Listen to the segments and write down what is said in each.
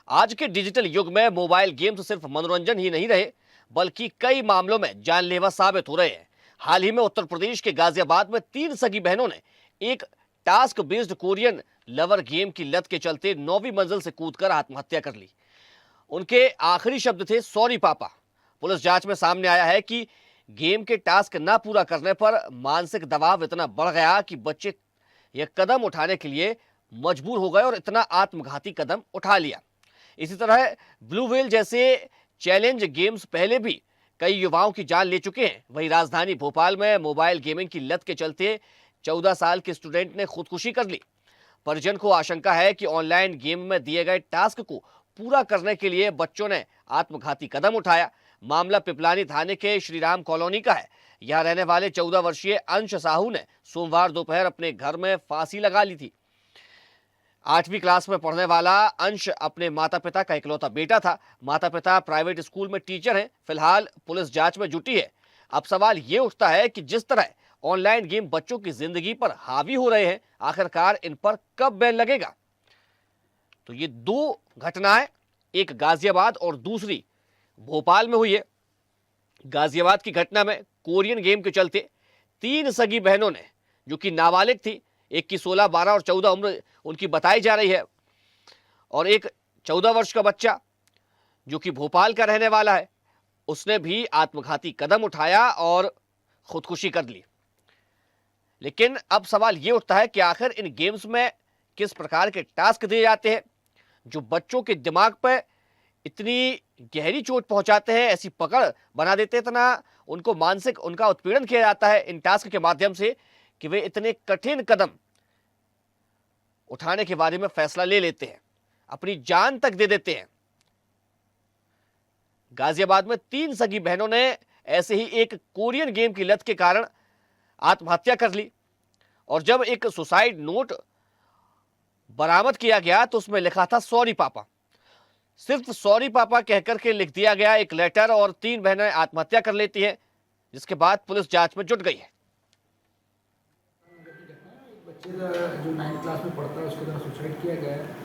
आज के डिजिटल युग में मोबाइल गेम्स सिर्फ मनोरंजन ही नहीं रहे, बल्कि कई मामलों में जानलेवा साबित हो रहे हैं। हाल ही में उत्तर प्रदेश के गाजियाबाद में 3 सगी बहनों ने एक task based Korean lover game की लत के चलते 9वीं मंजिल से कूदकर आत्महत्या कर ली। उनके आखिरी शब्द थे, सॉरी पापा। पुलिस जांच में सामने आया है कि गेम के टास्क न पूरा करने पर मानसिक दबाव इतना बढ़ गया कि बच्चे यह कदम उठाने के लिए मजबूर हो गए और इतना आत्मघाती कदम उठा लिया। इसी तरह ब्लू व्हेल जैसे चैलेंज गेम्स पहले भी कई युवाओं की जान ले चुके हैं। वहीं राजधानी भोपाल में मोबाइल गेमिंग की लत के चलते 14 साल के स्टूडेंट ने खुदकुशी कर ली। परिजन को आशंका है कि ऑनलाइन गेम में दिए गए टास्क को पूरा करने के लिए बच्चों ने आत्मघाती कदम उठाया। मामला पिपलानी थाने के श्रीराम कॉलोनी का है। यहां रहने वाले 14 वर्षीय अंश साहू ने सोमवार दोपहर अपने घर में फांसी लगा ली थी। 8वीं क्लास में पढ़ने वाला अंश अपने माता पिता का इकलौता बेटा था। माता पिता प्राइवेट स्कूल में टीचर हैं। फिलहाल पुलिस जांच में जुटी है। अब सवाल ये उठता है कि जिस तरह ऑनलाइन गेम बच्चों की जिंदगी पर हावी हो रहे हैं, आखिरकार इन पर कब बैन लगेगा। तो ये 2 घटनाएं, एक गाजियाबाद और दूसरी भोपाल में हुई है। गाजियाबाद की घटना में कोरियन गेम के चलते 3 सगी बहनों ने, जो कि नाबालिग थी, एक की 16, 12 और 14 उम्र उनकी बताई जा रही है, और एक 14 वर्ष का बच्चा जो कि भोपाल का रहने वाला है, उसने भी आत्मघाती कदम उठाया और खुदकुशी कर ली। लेकिन अब सवाल यह उठता है कि आखिर इन गेम्स में किस प्रकार के टास्क दिए जाते हैं जो बच्चों के दिमाग पर इतनी गहरी चोट पहुंचाते हैं, ऐसी पकड़ बना देते हैं, इतना उनको मानसिक उनका उत्पीड़न किया जाता है इन टास्क के माध्यम से कि वे इतने कठिन कदम उठाने के बारे में फैसला ले लेते हैं, अपनी जान तक दे देते हैं। गाजियाबाद में 3 सगी बहनों ने ऐसे ही एक कोरियन गेम की लत के कारण आत्महत्या कर ली, और जब एक सुसाइड नोट बरामद किया गया तो उसमें लिखा था, सॉरी पापा। सिर्फ सॉरी पापा कहकर के लिख दिया गया एक लेटर, और 3 बहनें आत्महत्या कर लेती हैं, जिसके बाद पुलिस जांच में जुट गई है। बच्चे जो 9th क्लास में पढ़ता है उसके द्वारा सुसाइड किया गया है।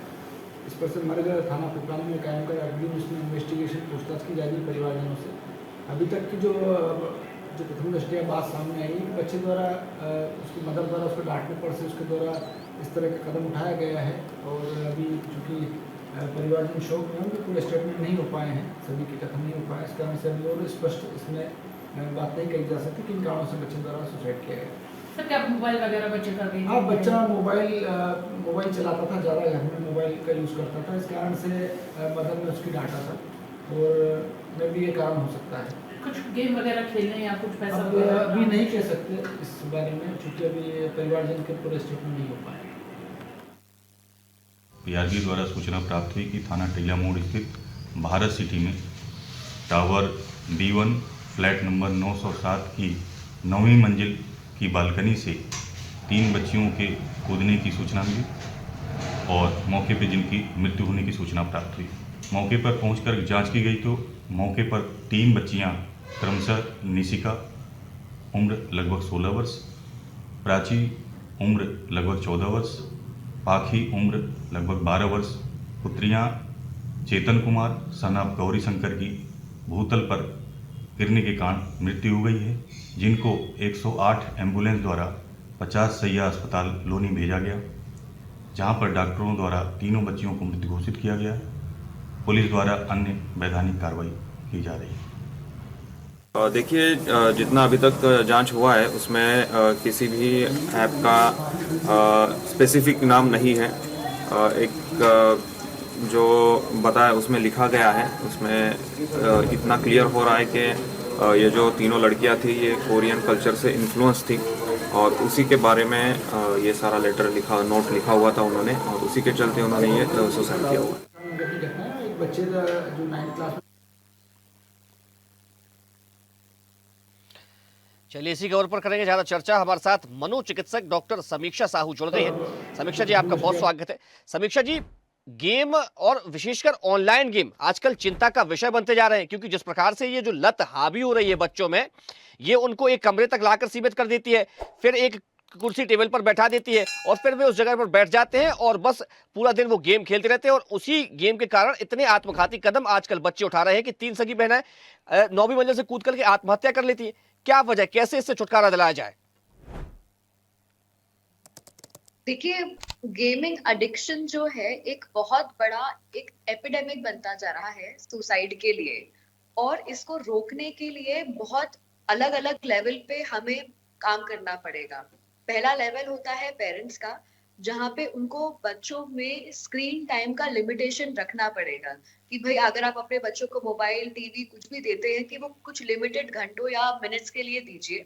इस पर से मर्ग थाना पिपलानी में कायम कर अगली उसमें इन्वेस्टिगेशन पूछताछ की जा रही है परिवारजनों से। अभी तक की जो प्रथम दृष्टया बात सामने आई, बच्चे द्वारा उसकी मदर द्वारा उसको डांटने पर से उसके द्वारा इस तरह का कदम उठाया गया है। और अभी चूँकि परिवारजन शोक में उनके पूरे स्टेटमेंट नहीं हो पाए हैं, सभी के कथन नहीं हो पाए, इस कारण से अभी और स्पष्ट इसमें बात नहीं कही जा सकती किन कारणों से बच्चे द्वारा सुसाइड किया गया। सर, क्या मोबाइल वगैरह बच्चे कर रहे हैं? हाँ, बच्चा मोबाइल चलाता था, ज़्यादा घर में मोबाइल का यूज़ करता था, इस कारण से मदर ने उसकी डांटा था, और मैं भी ये कारण हो सकता है। कुछ गेम वगैरह खेलने या कुछ पैसा अभी नहीं कह सकते इस बारे में, क्योंकि अभी परिवारजन के पूरे स्टेटमेंट नहीं हो पाए। पीआरबी द्वारा सूचना प्राप्त हुई कि थाना टिल्ला मोड़ स्थित भारत सिटी में टावर B1 फ्लैट नंबर 907 की 9वीं मंजिल की बालकनी से 3 बच्चियों के कूदने की सूचना मिली और मौके पर जिनकी मृत्यु होने की सूचना प्राप्त हुई। मौके पर पहुंचकर जांच की गई तो मौके पर 3 बच्चियां क्रमशः निशिका उम्र लगभग 16 वर्ष, प्राची उम्र लगभग 14 वर्ष, पाखी उम्र लगभग 12 वर्ष, पुत्रियां चेतन कुमार सन ऑफ गौरी शंकर की भूतल पर गिरने के कारण मृत्यु हो गई है, जिनको 108 एम्बुलेंस द्वारा 50 सैया अस्पताल लोनी भेजा गया, जहां पर डॉक्टरों द्वारा तीनों बच्चियों को मृत घोषित किया गया। पुलिस द्वारा अन्य वैधानिक कार्रवाई की जा रही है। देखिए, जितना अभी तक जांच हुआ है उसमें किसी भी ऐप का स्पेसिफिक नाम नहीं है। एक जो बताया उसमें लिखा गया है, उसमें इतना क्लियर हो रहा है कि ये जो तीनों लड़कियां थी ये कोरियन कल्चर से इन्फ्लुएंस थी, और उसी के बारे में ये सारा नोट लिखा हुआ था उन्होंने, और उसी के चलते उन्होंने ये सुसाइड किया हुआ। एक बच्चे जो 9th क्लास में। चलिए, इसी खबर पर करेंगे ज्यादा चर्चा। हमारे साथ मनोचिकित्सक डॉक्टर समीक्षा साहू जुड़ गई है। समीक्षा जी, आपका बहुत स्वागत है। समीक्षा जी, गेम और विशेषकर ऑनलाइन गेम आजकल चिंता का विषय बनते जा रहे हैं, क्योंकि जिस प्रकार से ये जो लत हावी हो रही है बच्चों में, ये उनको एक कमरे तक लाकर सीमित कर देती है, फिर एक कुर्सी टेबल पर बैठा देती है और फिर वे उस जगह पर बैठ जाते हैं और बस पूरा दिन वो गेम खेलते रहते हैं। और उसी गेम के कारण इतने आत्मघाती कदम आजकल बच्चे उठा रहे हैं कि 3 सगी बहनें 9वीं मंजिल से कूद करके आत्महत्या कर लेती है। क्या वजह, कैसे इससे छुटकारा दिलाया जाए? देखिए, गेमिंग एडिक्शन जो है एक बहुत बड़ा एक एपिडेमिक बनता जा रहा है सुसाइड के लिए, और इसको रोकने के लिए बहुत अलग अलग लेवल पे हमें काम करना पड़ेगा। पहला लेवल होता है पेरेंट्स का, जहाँ पे उनको बच्चों में स्क्रीन टाइम का लिमिटेशन रखना पड़ेगा कि भाई अगर आप अपने बच्चों को मोबाइल, टीवी कुछ भी देते हैं कि वो कुछ लिमिटेड घंटों या मिनट्स के लिए दीजिए।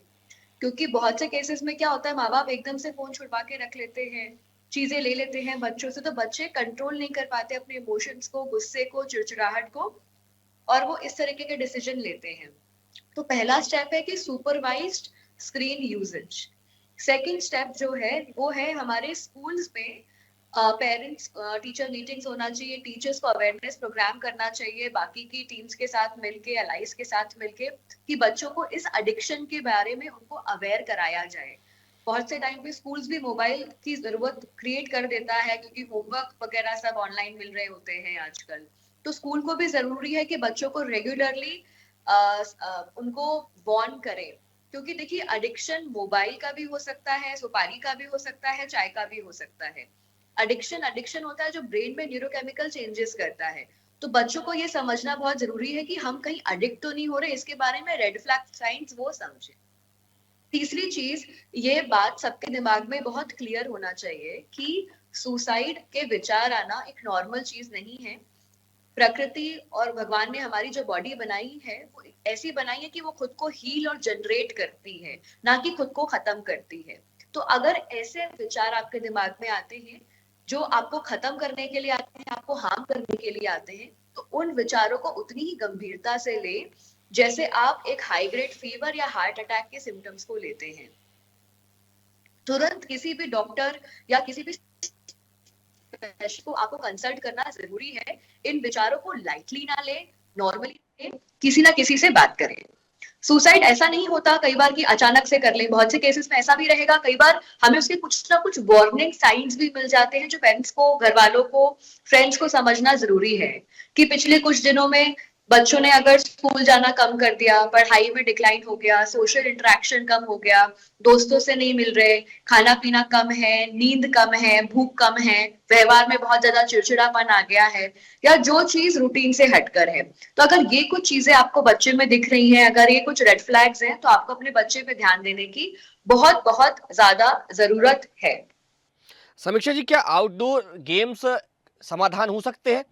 क्योंकि बहुत से केसेस में क्या होता है, माँ बाप एकदम से फोन छुड़वा के रख लेते हैं, चीजें ले लेते हैं बच्चों से, तो बच्चे कंट्रोल नहीं कर पाते अपने इमोशंस को, गुस्से को, चिड़चिड़ाहट को, और वो इस तरीके के डिसीजन लेते हैं। तो पहला स्टेप है कि supervised screen usage. Second step जो है वो है हमारे स्कूल्स में पेरेंट्स टीचर मीटिंग्स होना चाहिए, टीचर्स को अवेयरनेस प्रोग्राम करना चाहिए बाकी की टीम्स के साथ मिलके, अलाइज के साथ मिलके, कि बच्चों को इस एडिक्शन के बारे में उनको अवेयर कराया जाए। बहुत से टाइम पे स्कूल्स भी मोबाइल की जरूरत क्रिएट कर देता है क्योंकि होमवर्क वगैरह सब ऑनलाइन मिल रहे होते हैं आजकल। तो स्कूल को भी जरूरी है कि बच्चों को रेगुलरली उनको वार्न करें, क्योंकि देखिए एडिक्शन मोबाइल का भी हो सकता है, सुपारी का भी हो सकता है, चाय का भी हो सकता है। एडिक्शन होता है जो ब्रेन में न्यूरोकेमिकल चेंजेस करता है। तो बच्चों को ये समझना बहुत जरूरी है कि हम कहीं एडिक्ट तो नहीं हो रहे, इसके बारे में रेड फ्लैग साइंस वो समझे। तीसरी चीज, ये बात सबके दिमाग में बहुत क्लियर होना चाहिए कि सुसाइड के विचार आना एक नॉर्मल चीज नहीं है। प्रकृति और भगवान ने हमारी जो बॉडी बनाई है वो ऐसी बनाई है कि वो खुद को हील और जनरेट करती है, ना कि खुद को खत्म करती है। तो अगर ऐसे विचार आपके दिमाग में आते हैं जो आपको खत्म करने के लिए आते हैं, आपको हार्म करने के लिए आते हैं, तो उन विचारों को उतनी ही गंभीरता से ले जैसे आप एक हाई ग्रेड फीवर या हार्ट अटैक के सिम्टम्स को लेते हैं। तुरंत किसी भी डॉक्टर या किसी भी को आपको कंसल्ट करना जरूरी है। इन विचारों को लाइटली ना ले, नॉर्मली ले, किसी ना किसी से बात करें। सुसाइड ऐसा नहीं होता कई बार कि अचानक से कर लें, बहुत से केसेस में ऐसा भी रहेगा, कई बार हमें उसके कुछ ना कुछ वार्निंग साइंस भी मिल जाते हैं जो पेरेंट्स को, घर वालों को, फ्रेंड्स को समझना जरूरी है कि पिछले कुछ दिनों में बच्चों ने अगर स्कूल जाना कम कर दिया, पढ़ाई में डिक्लाइन हो गया, सोशल इंटरेक्शन कम हो गया, दोस्तों से नहीं मिल रहे, खाना पीना कम है, नींद कम है, भूख कम है, व्यवहार में बहुत ज्यादा चिड़चिड़ापन आ गया है, या जो चीज रूटीन से हटकर है। तो अगर ये कुछ चीजें आपको बच्चे में दिख रही हैं, अगर ये कुछ रेड फ्लैग्स हैं, तो आपको अपने बच्चे पे ध्यान देने की बहुत बहुत ज्यादा जरूरत है। समीक्षा जी, क्या आउटडोर गेम्स समाधान हो सकते हैं?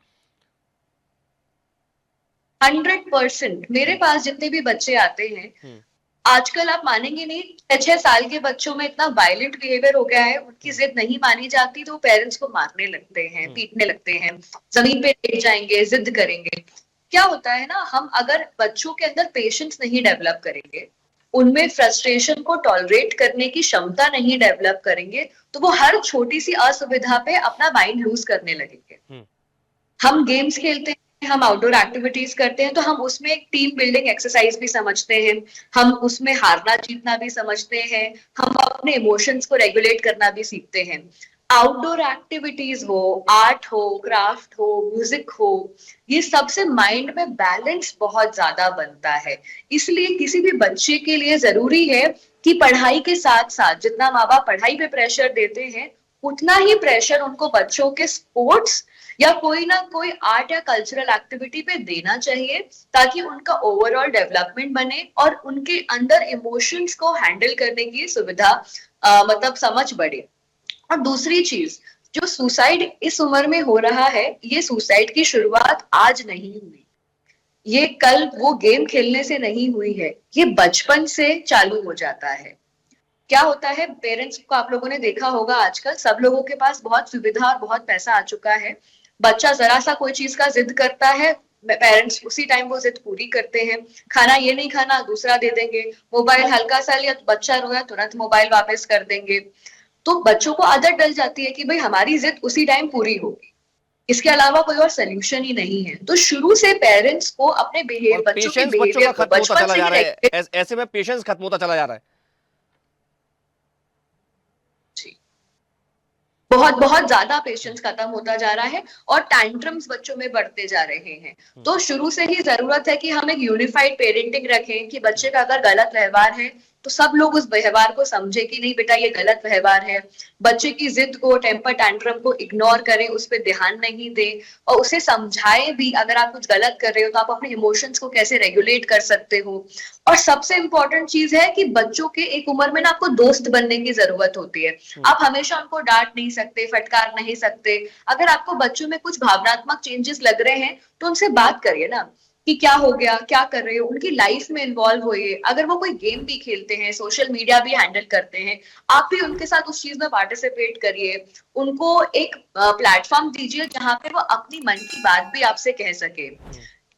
100%। मेरे पास जितने भी बच्चे आते हैं, आजकल आप मानेंगे नहीं, 6 साल के बच्चों में इतना वायलेंट बिहेवियर हो गया है, उनकी जिद नहीं मानी जाती तो पेरेंट्स को मारने लगते हैं, पीटने लगते हैं, जमीन पे लेट जाएंगे, जिद करेंगे। क्या होता है ना, हम अगर बच्चों के अंदर पेशेंस नहीं डेवलप करेंगे, उनमें फ्रस्ट्रेशन को टॉलरेट करने की क्षमता नहीं डेवलप करेंगे, तो वो हर छोटी सी असुविधा पे अपना माइंड लूज करने लगेंगे। हम गेम्स खेलते हैं, हम आउटडोर एक्टिविटीज करते हैं, तो हम उसमें एक टीम बिल्डिंग एक्सरसाइज भी समझते हैं, हम उसमें हारना जीतना भी समझते हैं, हम अपने इमोशंस को रेगुलेट करना भी सीखते हैं। आउटडोर एक्टिविटीज हो, आर्ट हो, क्राफ्ट हो, म्यूजिक हो, ये सबसे माइंड में बैलेंस बहुत ज्यादा बनता है। इसलिए किसी भी बच्चे के लिए जरूरी है कि पढ़ाई के साथ साथ जितना माँ बाप पढ़ाई पे प्रेशर देते हैं, उतना ही प्रेशर उनको बच्चों के स्पोर्ट्स या कोई ना कोई आर्ट या कल्चरल एक्टिविटी पे देना चाहिए, ताकि उनका ओवरऑल डेवलपमेंट बने और उनके अंदर इमोशंस को हैंडल करने की सुविधा मतलब समझ बढ़े। और दूसरी चीज, जो सुसाइड इस उम्र में हो रहा है, ये सुसाइड की शुरुआत आज नहीं हुई, ये कल वो गेम खेलने से नहीं हुई है, ये बचपन से चालू हो जाता है। क्या होता है, पेरेंट्स को आप लोगों ने देखा होगा, आजकल सब लोगों के पास बहुत सुविधा और बहुत पैसा आ चुका है। बच्चा जरा सा कोई चीज का जिद करता है, पेरेंट्स उसी टाइम वो जिद पूरी करते हैं। खाना ये नहीं खाना, दूसरा दे देंगे। मोबाइल हल्का सा लिया तो बच्चा रोया, तुरंत मोबाइल वापस कर देंगे। तो बच्चों को आदत डल जाती है कि भाई हमारी जिद उसी टाइम पूरी होगी, इसके अलावा कोई और सोल्यूशन ही नहीं है। तो शुरू से पेरेंट्स को अपने बच्चों के बिहेवियर को बचपन से ही ऐसे में पेशेंस खत्म होता चला जा रहा है। बहुत बहुत ज्यादा पेशेंस खत्म होता जा रहा है और टैंट्रम्स बच्चों में बढ़ते जा रहे हैं। तो शुरू से ही जरूरत है कि हम एक यूनिफाइड पेरेंटिंग रखें कि बच्चे का अगर गलत व्यवहार है तो सब लोग उस व्यवहार को समझे कि नहीं बेटा ये गलत व्यवहार है। बच्चे की जिद को, टेम्पर टैंट्रम को इग्नोर करें, उस पर ध्यान नहीं दें और उसे समझाएं भी अगर आप कुछ गलत कर रहे हो तो आप अपने इमोशंस को कैसे रेगुलेट कर सकते हो। और सबसे इंपॉर्टेंट चीज है कि बच्चों के एक उम्र में ना आपको दोस्त बनने की जरूरत होती है। आप हमेशा उनको डांट नहीं सकते, फटकार नहीं सकते। अगर आपको बच्चों में कुछ भावनात्मक चेंजेस लग रहे हैं तो उनसे बात करिए ना कि क्या हो गया, क्या कर रहे हो, उनकी लाइफ में इन्वॉल्व होइए। अगर वो कोई गेम भी खेलते हैं, सोशल मीडिया भी हैंडल करते हैं, आप भी उनके साथ उस चीज में पार्टिसिपेट करिए। उनको एक प्लेटफॉर्म दीजिए जहां पे वो अपनी मन की बात भी आपसे कह सके।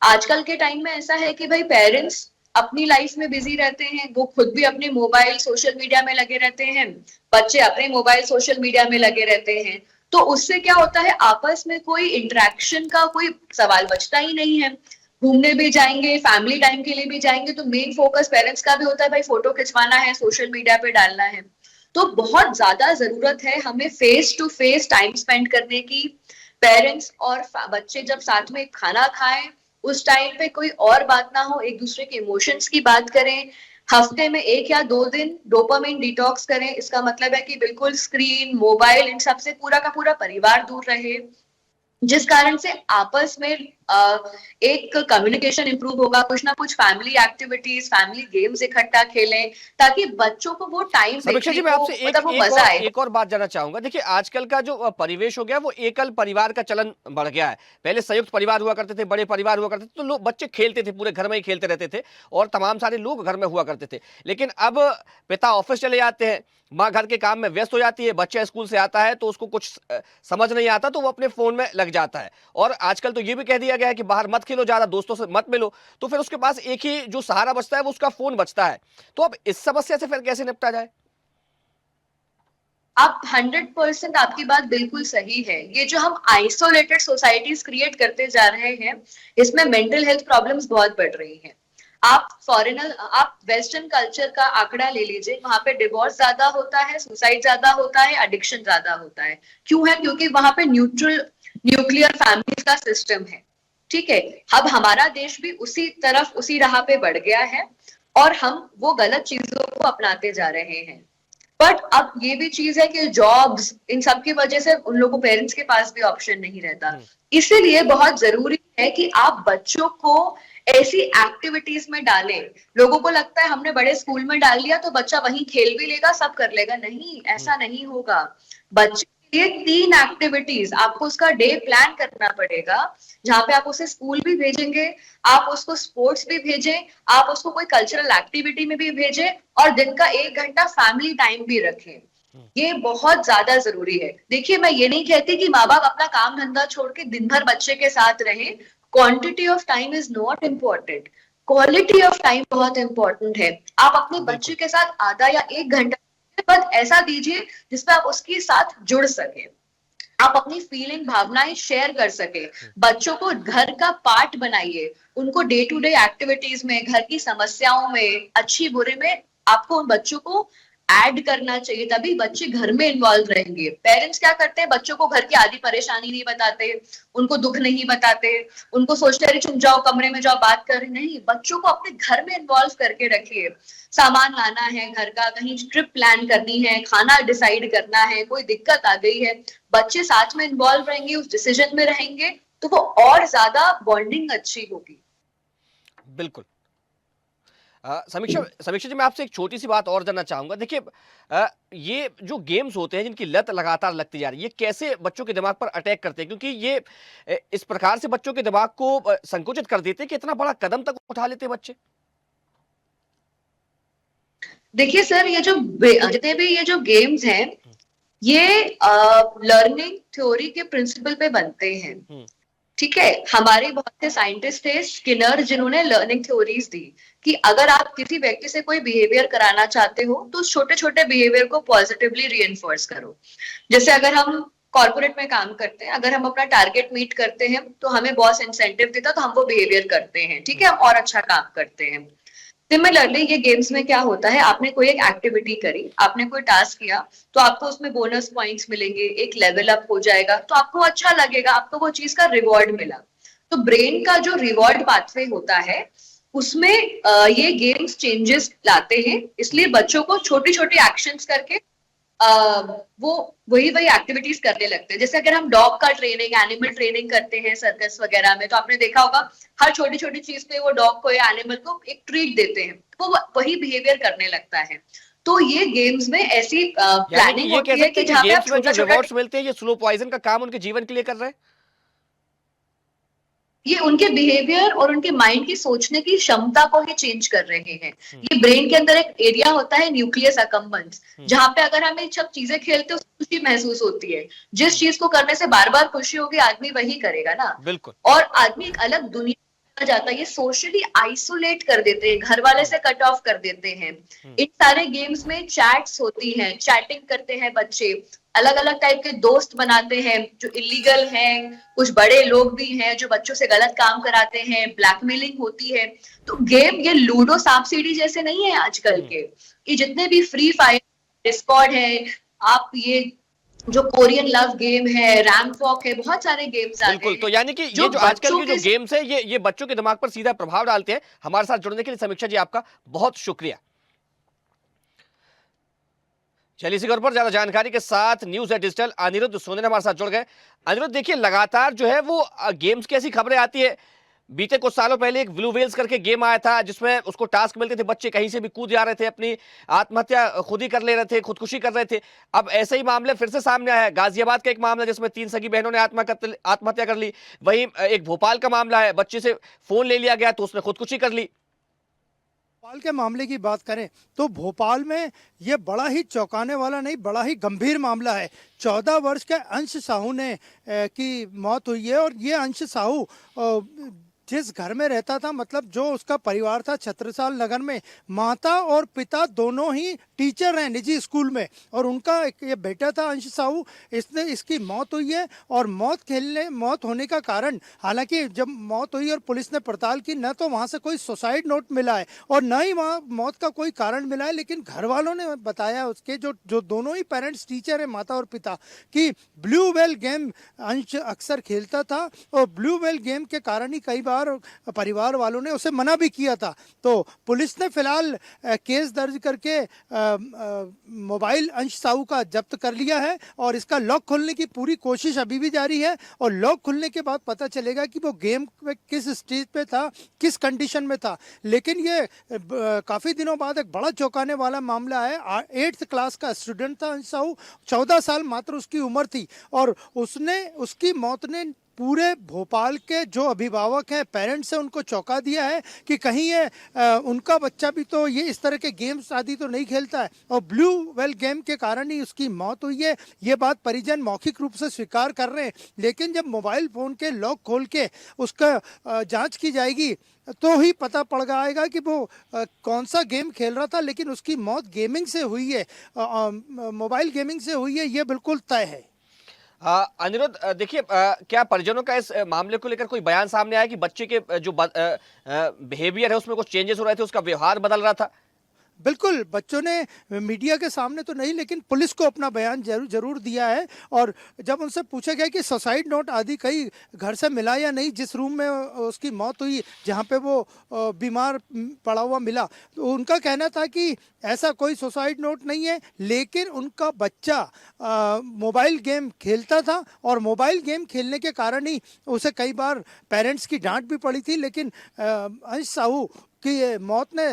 आजकल के टाइम में ऐसा है कि भाई पेरेंट्स अपनी लाइफ में बिजी रहते हैं, वो खुद भी अपने मोबाइल सोशल मीडिया में लगे रहते हैं, बच्चे अपने मोबाइल सोशल मीडिया में लगे रहते हैं। तो उससे क्या होता है, आपस में कोई इंटरेक्शन का कोई सवाल बचता ही नहीं है। घूमने भी जाएंगे, फैमिली टाइम के लिए भी जाएंगे तो मेन फोकस पेरेंट्स का भी होता है भाई फोटो खिंचवाना है, सोशल मीडिया पे डालना है। तो बहुत ज्यादा जरूरत है हमें face to face time spend करने की। पेरेंट्स और बच्चे जब साथ में खाना खाएं उस टाइम पे कोई और बात ना हो, एक दूसरे के इमोशंस की बात करें। हफ्ते में 1 या 2 दिन डोपामाइन डिटॉक्स करें। इसका मतलब है कि बिल्कुल स्क्रीन, मोबाइल, इन सब से पूरा का पूरा परिवार दूर रहे, जिस कारण से आपस में एक कम्युनिकेशन इंप्रूव होगा। कुछ ना कुछ फैमिली एक्टिविटीज, फैमिली गेम्स इकट्ठा खेलें ताकि बच्चों को वो टाइम समीक्षा जी, मैं आपसे एक और बात जानना चाहूंगा। देखिए, आजकल का जो परिवेश हो गया वो एकल परिवार का चलन बढ़ गया है। पहले संयुक्त परिवार हुआ करते थे, बड़े परिवार हुआ करते थे, तो लोग बच्चे खेलते थे, पूरे घर में ही खेलते रहते थे और तमाम सारे लोग घर में हुआ करते थे। लेकिन अब पिता ऑफिस चले जाते हैं, माँ घर के काम में व्यस्त हो जाती है, बच्चा स्कूल से आता है तो उसको कुछ समझ नहीं आता तो वो अपने फोन में लग जाता है। और आजकल तो ये भी कह दिया गया है कि बाहर मत खेलो, ज्यादा दोस्तों से मत मिलो, तो फिर उसके पास एक ही जो सहारा बचता है वो उसका फोन बचता है। तो अब इस समस्या से फिर कैसे निपटा जाए? आप 100% आपकी बात बिल्कुल सही है। ये जो हम आइसोलेटेड सोसाइटीज क्रिएट करते जा रहे हैं, इसमें मेंटल हेल्थ प्रॉब्लम्स बहुत बढ़ रही हैं। आप वेस्टर्न कल्चर का आंकड़ा ले लीजिए, वहां पे डिवोर्स ज्यादा होता है, सुसाइड ज्यादा होता है, एडिक्शन ज्यादा होता है। क्यों है? क्योंकि वहां पे न्यूक्लियर फैमिली का सिस्टम है। ठीक है, अब हमारा देश भी उसी राह पे बढ़ गया है और हम वो गलत चीजों को अपनाते जा रहे हैं। बट अब ये भी चीज है कि जॉब्स, इन सब की वजह से उन लोगों, पेरेंट्स के पास भी ऑप्शन नहीं रहता। इसीलिए बहुत जरूरी है कि आप बच्चों को ऐसी एक्टिविटीज में डालें। लोगों को लगता है हमने बड़े स्कूल में डाल दिया तो बच्चा वहीं खेल भी लेगा, सब कर लेगा। नहीं, ऐसा नहीं होगा। बच्चे के लिए 3 एक्टिविटीज, आपको उसका डे प्लान करना पड़ेगा, जहां पे आप उसे स्कूल भी भेजेंगे, आप उसको स्पोर्ट्स भी भेजें, आप उसको कोई कल्चरल एक्टिविटी में भी भेजें और दिन का 1 घंटा फैमिली टाइम भी रखें। ये बहुत ज्यादा जरूरी है। देखिए, मैं ये नहीं कहती कि माँ बाप अपना काम धंधा छोड़ के दिन भर बच्चे के साथ रहें। Quantity of time is not important, quality of time बहुत इंपॉर्टेंट है। आप अपने बच्चे के साथ आधा या 1 घंटा बस ऐसा दीजिए जिसमें आप उसके साथ जुड़ सके, आप अपनी फीलिंग, भावनाएं शेयर कर सके। बच्चों को घर का पार्ट बनाइए, उनको डे टू डे एक्टिविटीज में, घर की समस्याओं में, अच्छी बुरे में आपको उन बच्चों को ऐड करना चाहिए, तभी बच्चे घर में इन्वॉल्व रहेंगे। पेरेंट्स क्या करते हैं, बच्चों को घर की आधी परेशानी नहीं बताते, उनको दुख नहीं बताते, उनको सोचते हैं चुप जाओ, कमरे में जाओ, बात कर। नहीं, बच्चों को अपने घर में इन्वॉल्व करके रखिए। सामान लाना है घर का, कहीं ट्रिप प्लान करनी है, खाना डिसाइड करना है, कोई दिक्कत आ गई है, बच्चे साथ में इन्वॉल्व रहेंगे, उस डिसीजन में रहेंगे तो वो और ज्यादा बॉन्डिंग अच्छी होगी। बिल्कुल। समीक्षा जी, मैं आपसे एक छोटी सी बात और जानना चाहूंगा। देखिए, ये जो गेम्स होते हैं जिनकी लत लगातार लगती जा रही है, ये कैसे बच्चों के दिमाग पर अटैक करते हैं? क्योंकि ये इस प्रकार से बच्चों के दिमाग को संकुचित कर देते हैं कि इतना बड़ा कदम तक उठा लेते हैं बच्चे। देखिए सर, जितने भी ये जो गेम्स हैं, ये लर्निंग थ्योरी के प्रिंसिपल पे बनते हैं। ठीक है, हमारे बहुत से साइंटिस्ट थे, स्किनर, जिन्होंने लर्निंग थ्योरीज दी कि अगर आप किसी व्यक्ति से कोई बिहेवियर कराना चाहते हो तो छोटे छोटे बिहेवियर को पॉजिटिवली रीइंफोर्स करो। जैसे अगर हम कॉर्पोरेट में काम करते हैं, अगर हम अपना टारगेट मीट करते हैं तो हमें बॉस इंसेंटिव देता तो हम वो बिहेवियर करते हैं। ठीक है, हम और अच्छा काम करते हैं। सिमिलरली ये गेम्स में क्या होता है, आपने कोई एक एक्टिविटी करी, आपने कोई टास्क किया, तो आपको उसमें बोनस पॉइंट्स मिलेंगे, एक लेवल अप हो जाएगा, तो आपको अच्छा लगेगा, आपको वो चीज का रिवॉर्ड मिला। तो ब्रेन का जो रिवॉर्ड पाथवे होता है उसमें ये गेम्स चेंजेस लाते हैं, इसलिए बच्चों को छोटी छोटी एक्शंस करके वो वही एक्टिविटीज करने लगते हैं। जैसे अगर हम डॉग का ट्रेनिंग, एनिमल ट्रेनिंग करते हैं सर्कस वगैरह में, तो आपने देखा होगा हर छोटी छोटी चीज पे वो डॉग को या एनिमल को एक ट्रीट देते हैं, वो वही बिहेवियर करने लगता है। तो ये गेम्स में ऐसी प्लानिंग होती है कि जहाँ पे आप छोटा छोटा रिवॉर्ड्स मिलते हैं ये स्लो पॉइजन का काम उनके जीवन के लिए कर रहे हैं। ये उनके बिहेवियर और उनके माइंड की सोचने की क्षमता को ही चेंज कर रहे हैं। ये ब्रेन के अंदर एक एरिया होता है न्यूक्लियस अकम्बन्स, जहां पे अगर हमें सब चीजें खेलते हैं खुशी महसूस होती है। जिस चीज को करने से बार बार खुशी होगी आदमी वही करेगा ना। बिल्कुल। और आदमी एक अलग दुनिया जाता है, ये सोशली आइसोलेट कर देते हैं, घर वाले से कट ऑफ कर देते हैं। इन सारे गेम्स में चैट्स होती हैं, चैटिंग करते हैं बच्चे, अलग अलग टाइप के दोस्त बनाते हैं जो इलीगल हैं, कुछ बड़े लोग भी हैं जो बच्चों से गलत काम कराते हैं, ब्लैकमेलिंग होती है। तो गेम ये लूडो सांप सीढ़ी जैसे नहीं है आजकल के, ये जितने भी फ्री फायर, डिस्कॉर्ड है, आप ये जो कोरियन लव गेम है, रैंप वॉक है, बहुत सारे गेम्स आते हैं। बिल्कुल, तो यानी कि ये जो आजकल के जो गेम्स है ये बच्चों के दिमाग पर सीधा प्रभाव डालते हैं। हमारे साथ जुड़ने के लिए समीक्षा जी आपका बहुत शुक्रिया। चलिए इसी पर ज्यादा जानकारी के साथ न्यूज एट डिजिटल अनिरुद्ध सोने हमारे साथ जुड़ गए। अनिरुद्ध देखिए लगातार जो है वो गेम्स की ऐसी खबरें आती है। बीते कुछ सालों पहले एक ब्लू व्हेल्स करके गेम आया था जिसमें उसको टास्क मिलते थे, बच्चे कहीं से भी कूद जा रहे थे, अपनी आत्महत्या खुद ही कर ले रहे थे, खुदकुशी कर रहे थे। अब ऐसे ही मामले फिर से सामने आया है। गाजियाबाद का एक मामला जिसमें 3 सगी बहनों ने आत्महत्या कर ली। वहीं एक भोपाल का मामला है, बच्चे से फोन ले लिया गया तो उसने खुदकुशी कर ली। भोपाल के मामले की बात करें तो भोपाल में ये बड़ा ही चौंकाने वाला नहीं, बड़ा ही गंभीर मामला है। 14 वर्ष के अंश साहू ने की मौत हुई है और ये अंश साहू जिस घर में रहता था, मतलब जो उसका परिवार था छत्रसाल नगर में, माता और पिता दोनों ही टीचर हैं निजी स्कूल में, और उनका एक ये बेटा था अंश साहू, इसकी मौत हुई है। और मौत होने का कारण, हालांकि जब मौत हुई और पुलिस ने पड़ताल की, न तो वहाँ से कोई सुसाइड नोट मिला है और न ही वहाँ मौत का कोई कारण मिला है, लेकिन घर वालों ने बताया उसके जो दोनों ही पेरेंट्स टीचर हैं, माता और पिता, कि ब्लू व्हेल गेम अंश अक्सर खेलता था और ब्लू व्हेल गेम के कारण ही कई बार परिवार वालों ने उसे मना भी किया था। तो पुलिस ने फिलहाल केस दर्ज करके मोबाइल अंश साहू का जब्त कर लिया है और इसका लॉक खोलने की पूरी कोशिश अभी भी जारी है। और लॉक खुलने के बाद पता चलेगा कि वो गेम में किस स्टेज पे था, किस कंडीशन में था। लेकिन ये काफ़ी दिनों बाद एक बड़ा चौंकाने वाला मामला है। 8th क्लास का स्टूडेंट था अंश साहू, 14 साल मात्र उसकी उम्र थी, और उसकी मौत ने पूरे भोपाल के जो अभिभावक हैं, पेरेंट्स हैं, उनको चौंका दिया है कि कहीं ये उनका बच्चा भी तो ये इस तरह के गेम्स आदि तो नहीं खेलता है, और ब्लू व्हेल गेम के कारण ही उसकी मौत हुई है। ये बात परिजन मौखिक रूप से स्वीकार कर रहे हैं, लेकिन जब मोबाइल फ़ोन के लॉक खोल के उसका जांच की जाएगी तो ही पता पड़ जाएगा कि वो कौन सा गेम खेल रहा था। लेकिन उसकी मौत गेमिंग से हुई है, मोबाइल गेमिंग से हुई है, ये बिल्कुल तय है। अनिरुद्ध देखिए, क्या परिजनों का इस मामले को लेकर कोई बयान सामने आया कि बच्चे के जो बिहेवियर है उसमें कुछ चेंजेस हो रहे थे, उसका व्यवहार बदल रहा था? बिल्कुल, बच्चों ने मीडिया के सामने तो नहीं, लेकिन पुलिस को अपना बयान जरूर दिया है। और जब उनसे पूछा गया कि सुसाइड नोट आदि कहीं घर से मिला या नहीं, जिस रूम में उसकी मौत हुई, जहां पे वो बीमार पड़ा हुआ मिला, तो उनका कहना था कि ऐसा कोई सुसाइड नोट नहीं है, लेकिन उनका बच्चा मोबाइल गेम खेलता था और मोबाइल गेम खेलने के कारण ही उसे कई बार पेरेंट्स की डांट भी पड़ी थी। लेकिन अंश साहू कि ये मौत ने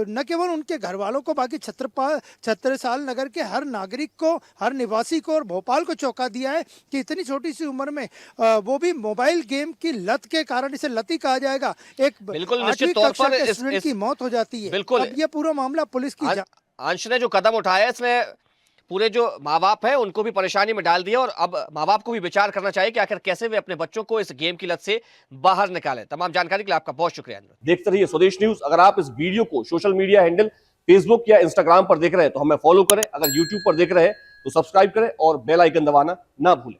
न केवल उनके घर वालों को, बाकी छत्रसाल नगर के हर नागरिक को, हर निवासी को और भोपाल को चौंका दिया है कि इतनी छोटी सी उम्र में वो भी मोबाइल गेम की लत के कारण, इसे लत ही कहा जाएगा, एक बिल्कुल निश्चित तौर पर स्टूडेंट की मौत हो जाती है। बिल्कुल, अब ये पूरा मामला पुलिस की अंश ने जो कदम उठाया इसने पूरे जो माँ बाप है उनको भी परेशानी में डाल दिया, और अब माँ बाप को भी विचार करना चाहिए कि आखिर कैसे वे अपने बच्चों को इस गेम की लत से बाहर निकालें। तमाम जानकारी के लिए आपका बहुत शुक्रिया। देखते रहिए स्वदेश न्यूज। अगर आप इस वीडियो को सोशल मीडिया हैंडल फेसबुक या इंस्टाग्राम पर देख रहे हैं तो हमें फॉलो करें, अगर यूट्यूब पर देख रहे हैं तो सब्सक्राइब करें और बेल आइकन दबाना ना भूलें।